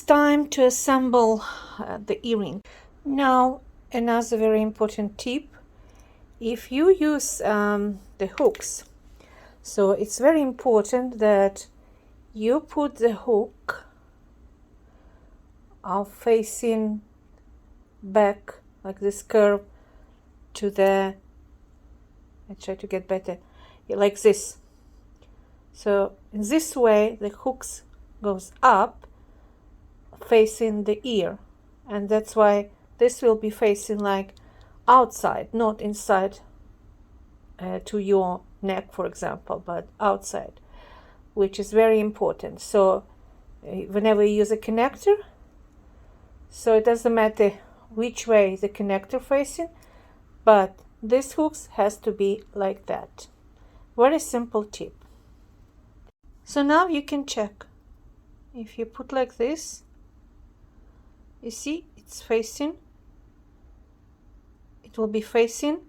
it's time to assemble the earring. Now, another very important tip, if you use the hooks, so it's very important that you put the hook facing back like this curve to the, I try to get better, like this. So in this way the hooks goes up facing the ear, and that's why this will be facing like outside, not inside to your neck, for example, but outside, which is very important. So whenever you use a connector, so it doesn't matter which way the connector facing, but this hooks has to be like that. Very simple tip. So now you can check. If you put like this, you see it's facing, it will be facing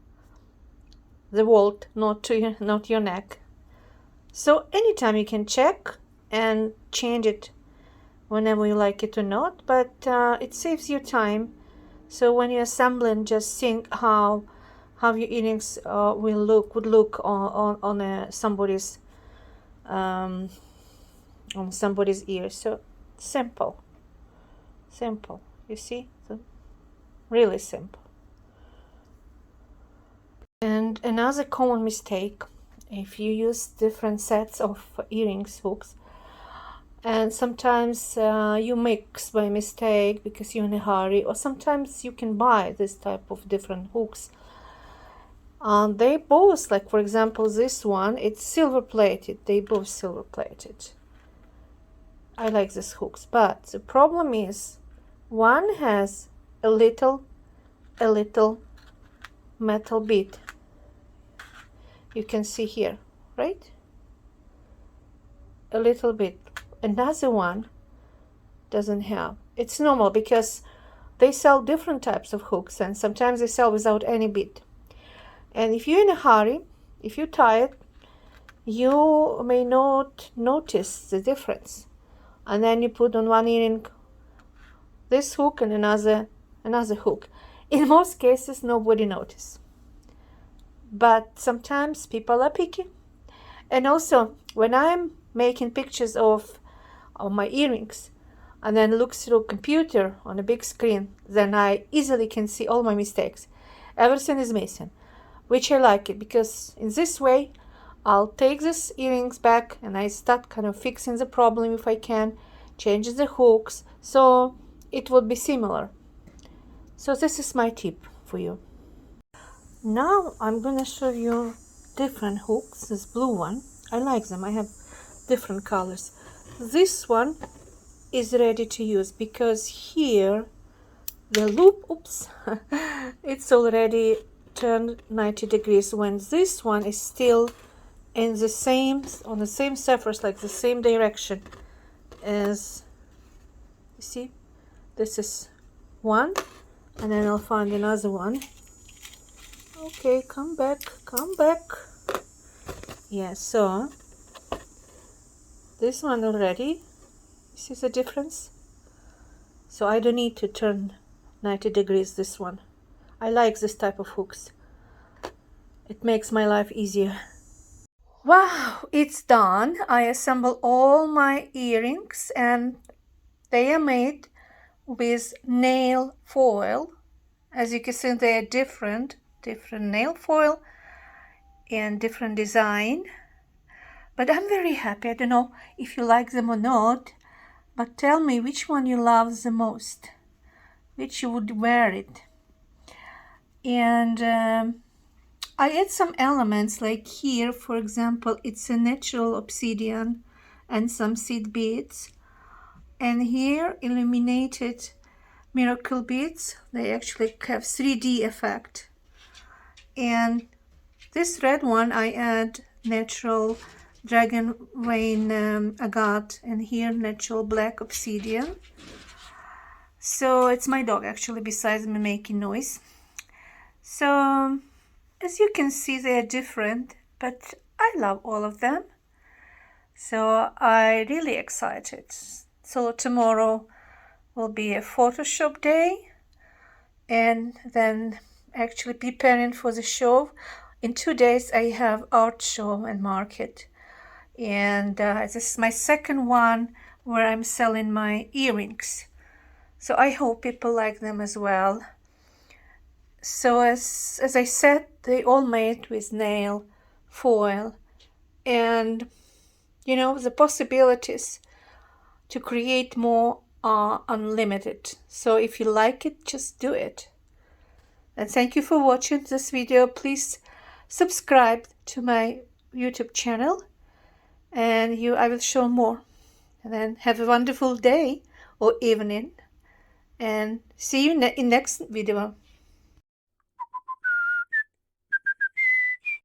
the wall, not your neck. So anytime you can check and change it whenever you like it or not, but it saves you time. So when you're assembling, just think how your earrings would look on somebody's ear. So simple, you see, so really simple. And another common mistake, if you use different sets of earrings hooks, and sometimes you mix by mistake because you're in a hurry, or sometimes you can buy this type of different hooks. They both, like for example this one, it's silver plated, they both silver plated. I like these hooks, but the problem is one has a little metal bit, you can see here, right? A little bit. Another one doesn't have. It's normal because they sell different types of hooks, and sometimes they sell without any bit. And if you're in a hurry, if you're tired, you may not notice the difference. And then you put on one earring this hook and another hook. In most cases, nobody notices. But sometimes people are picky. And also, when I'm making pictures of my earrings and then look through computer on a big screen, then I easily can see all my mistakes. Everything is missing, which I like it, because in this way I'll take these earrings back and I start kind of fixing the problem if I can, change the hooks, so it would be similar. So this is my tip for you. Now I'm gonna show you different hooks. This blue one, I like them, I have different colors. This one is ready to use because here the loop, oops, it's already turned 90 degrees, when this one is still in the same, on the same surface, like the same direction as, you see, this is one, and then I'll find another one. Okay, come back. Yeah, so this one already, you see the difference? So I don't need to turn 90 degrees this one. I like this type of hooks. It makes my life easier. Wow, it's done. I assembled all my earrings and they are made with nail foil. As you can see, they are different nail foil and different design. But I'm very happy. I don't know if you like them or not, but tell me which one you love the most, which you would wear it. And I add some elements, like here, for example, it's a natural obsidian and some seed beads. And here, illuminated miracle beads. They actually have 3D effect. And this red one, I add natural dragon vein agate, and here natural black obsidian. So it's my dog actually, besides me making noise. So as you can see, they are different, but I love all of them. So I'm really excited. So tomorrow will be a Photoshop day, and then actually preparing for the show. In 2 days I have art show and market, and this is my second one where I'm selling my earrings, so I hope people like them as well. So as I said, they all made with nail foil, and you know, the possibilities to create more are unlimited. So if you like it, just do it. And thank you for watching this video. Please subscribe to my YouTube channel, and I will show more. And then have a wonderful day or evening, and see you in next video.